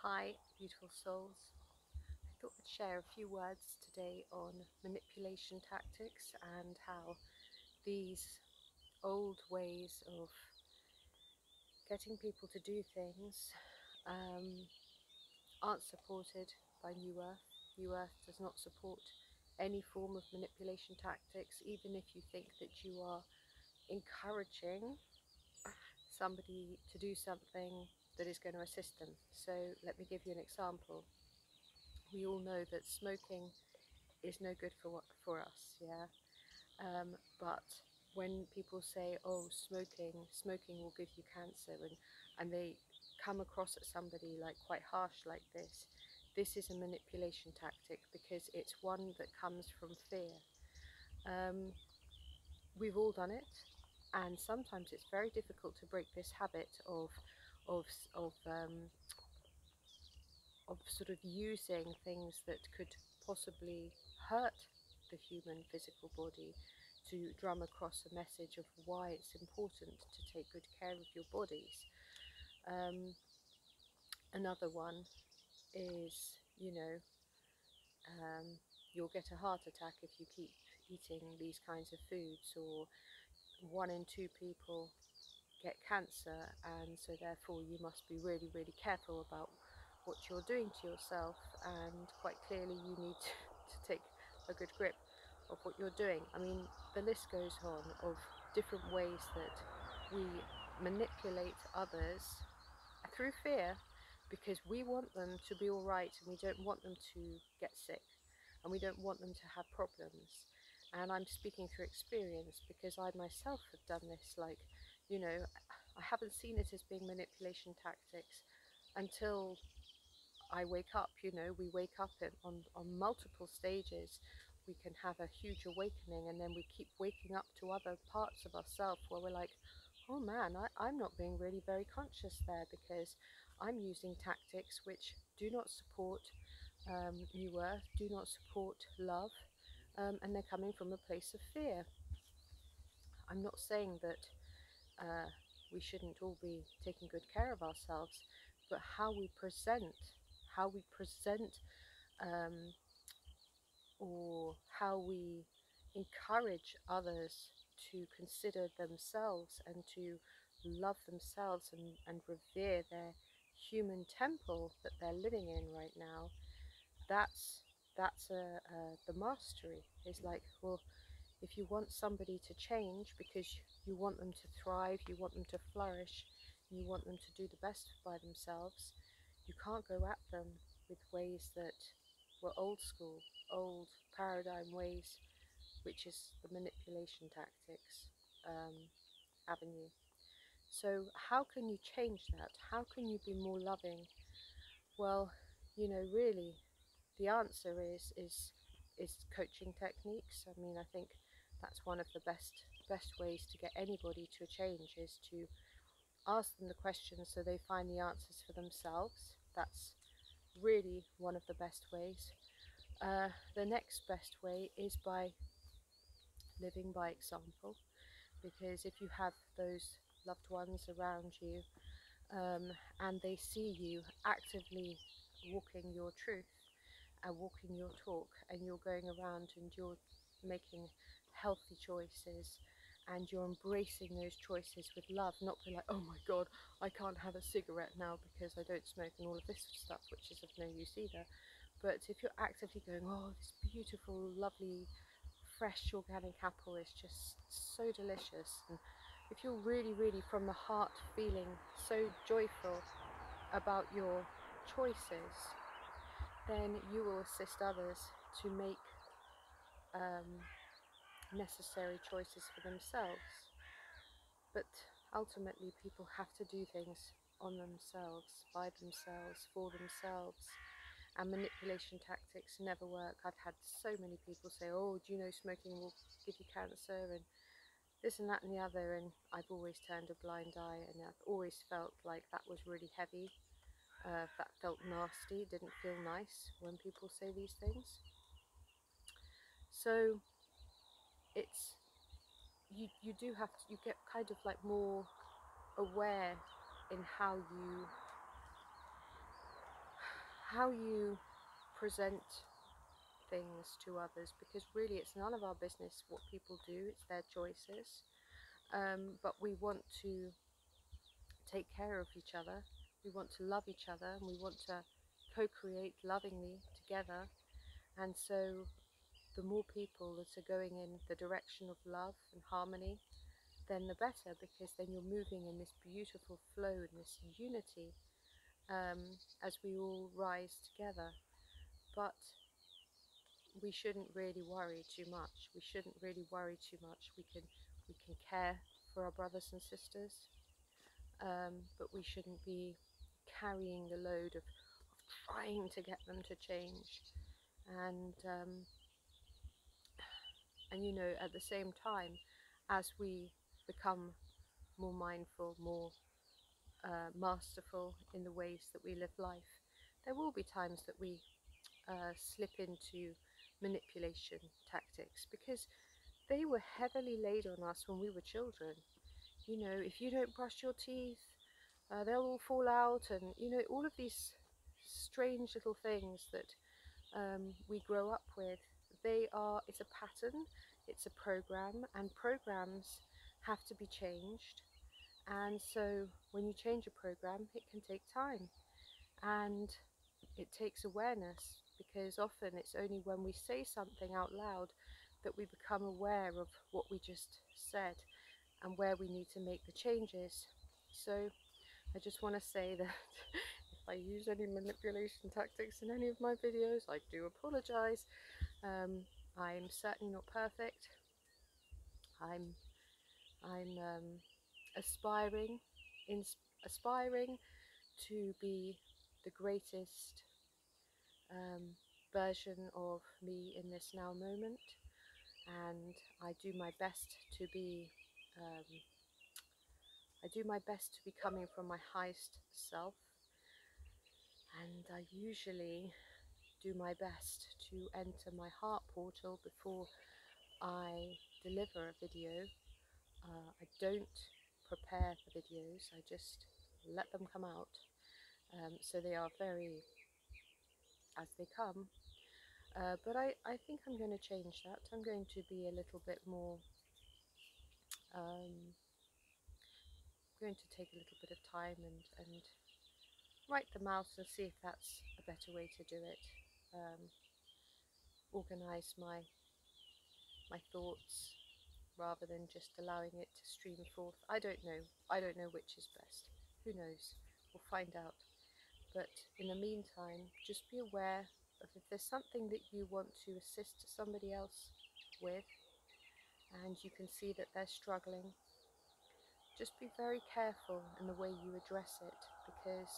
Hi, beautiful souls. I thought I'd share a few words today on manipulation tactics and how these old ways of getting people to do things um, aren't supported by New Earth. New Earth does not support any form of manipulation tactics, even if you think that you are encouraging somebody to do something that is going to assist them. So let me give you an example. We all know that smoking is no good for us, yeah. But when people say, "Oh, smoking will give you cancer," and they come across at somebody like quite harsh like this is a manipulation tactic because it's one that comes from fear. Um, we've all done it, and sometimes it's very difficult to break this habit of of um, of sort of using things that could possibly hurt the human physical body to drum across a message of why it's important to take good care of your bodies. Um, Another one is, um, you'll get a heart attack if you keep eating these kinds of foods, or 1 in 2 people get cancer, and so therefore you must be really, really careful about what you're doing to yourself, and quite clearly you need to take a good grip of what you're doing. I mean, the list goes on of different ways that we manipulate others through fear because we want them to be all right and we don't want them to get sick and we don't want them to have problems. And I'm speaking through experience because I myself have done this. Like, I haven't seen it as being manipulation tactics until I wake up. We wake up on multiple stages. We can have a huge awakening, and then we keep waking up to other parts of ourselves where we're like, oh man, I'm not being really very conscious there because I'm using tactics which do not support New Earth, do not support love, and they're coming from a place of fear. I'm not saying that uh, we shouldn't all be taking good care of ourselves, but how we present, um, or how we encourage others to consider themselves and to love themselves and revere their human temple that they're living in right now. That's the mastery. Is like, well, if you want somebody to change because you want them to thrive, you want them to flourish, you want them to do the best by themselves, you can't go at them with ways that were old school, old paradigm ways, which is the manipulation tactics avenue. So how can you change that? How can you be more loving? Well, really, the answer is coaching techniques. I mean, I think that's one of the best ways to get anybody to change is to ask them the questions so they find the answers for themselves. That's really one of the best ways. The next best way is by living by example, because if you have those loved ones around you, and they see you actively walking your truth and walking your talk, and you're going around and you're making healthy choices and you're embracing those choices with love, not be like, oh my god, I can't have a cigarette now because I don't smoke and all of this stuff, which is of no use either. But if you're actively going, oh, this beautiful, lovely, fresh organic apple is just so delicious, and if you're really, really from the heart feeling so joyful about your choices, then you will assist others to make necessary choices for themselves. But ultimately, people have to do things on themselves, by themselves, for themselves. And manipulation tactics never work. I've had so many people say, oh, do you know smoking will give you cancer and this and that and the other, and I've always turned a blind eye, and I've always felt like that was really heavy. That felt nasty, didn't feel nice when people say these things. So it's you do have to, you get kind of like more aware in how you present things to others, because really it's none of our business what people do, it's their choices. But we want to take care of each other, we want to love each other, and we want to co-create lovingly together. And so the more people that are going in the direction of love and harmony, then the better, because then you're moving in this beautiful flow and this unity, as we all rise together. But we shouldn't really worry too much. We shouldn't really worry too much. We can care for our brothers and sisters, but we shouldn't be carrying the load of trying to get them to change. And you know, at the same time, as we become more mindful, more masterful in the ways that we live life, there will be times that we slip into manipulation tactics, because they were heavily laid on us when we were children. You know, if you don't brush your teeth, they'll all fall out, and you know, all of these strange little things that we grow up with. It's a pattern, it's a program, and programs have to be changed. And so when you change a program, it can take time, and it takes awareness, because often it's only when we say something out loud that we become aware of what we just said and where we need to make the changes. So I just want to say that if I use any manipulation tactics in any of my videos, I do apologize. I'm certainly not perfect. I'm aspiring to be the greatest version of me in this now moment, and I do my best to be coming from my highest self, and I usually do my best to enter my heart portal before I deliver a video. I don't prepare the videos, I just let them come out, so they are very as they come. But I think I'm going to change that. I'm going to be a little bit more, going to take a little bit of time and write them out and see if that's a better way to do it. Organize my thoughts rather than just allowing it to stream forth. I don't know which is best. Who knows? We'll find out. But in the meantime, just be aware of if there's something that you want to assist somebody else with, and you can see that they're struggling, just be very careful in the way you address it, because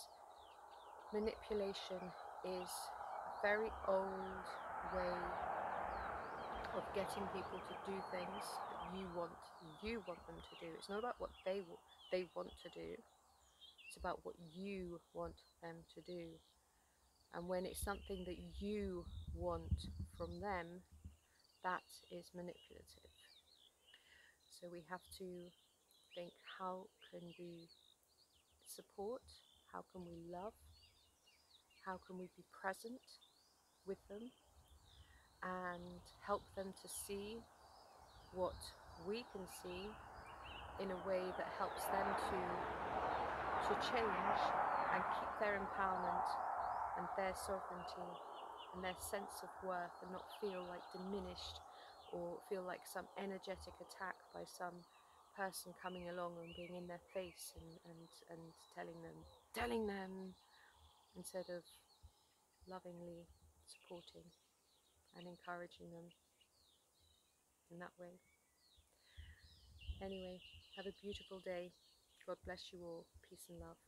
manipulation is a very old way of getting people to do things that you want them to do. It's not about what they want to do. It's about what you want them to do. And when it's something that you want from them, that is manipulative. So we have to think, how can we support? How can we love? How can we be present with them and help them to see what we can see in a way that helps them to change and keep their empowerment and their sovereignty and their sense of worth, and not feel like diminished or feel like some energetic attack by some person coming along and being in their face and telling them instead of lovingly supporting and encouraging them in that way. Anyway, have a beautiful day. God bless you all. Peace and love.